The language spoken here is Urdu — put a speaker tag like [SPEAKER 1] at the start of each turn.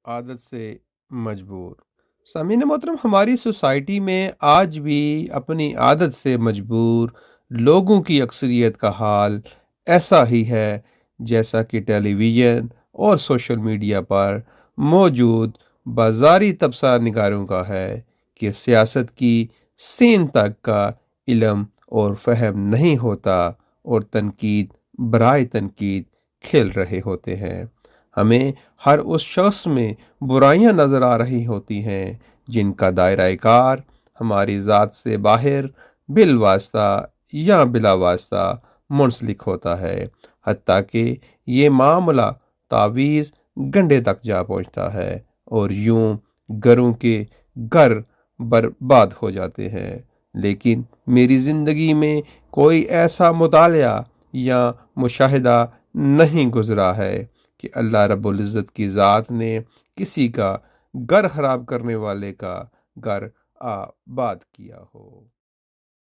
[SPEAKER 1] عادت سے مجبور۔ سامعین محترم، ہماری سوسائٹی میں آج بھی اپنی عادت سے مجبور لوگوں کی اکثریت کا حال ایسا ہی ہے جیسا کہ ٹیلی ویژن اور سوشل میڈیا پر موجود بازاری تبصرہ نگاروں کا ہے کہ سیاست کی سین تک کا علم اور فہم نہیں ہوتا اور تنقید برائے تنقید کھیل رہے ہوتے ہیں۔ ہمیں ہر اس شخص میں برائیاں نظر آ رہی ہوتی ہیں جن کا دائرہ کار ہماری ذات سے باہر بالواسطہ یا بلا واسطہ منسلک ہوتا ہے، حتیٰ کہ یہ معاملہ تعویذ گنڈے تک جا پہنچتا ہے اور یوں گھروں کے گھر برباد ہو جاتے ہیں۔ لیکن میری زندگی میں کوئی ایسا مطالعہ یا مشاہدہ نہیں گزرا ہے کہ اللہ رب العزت کی ذات نے کسی کا گھر خراب کرنے والے کا گھر آباد کیا ہو۔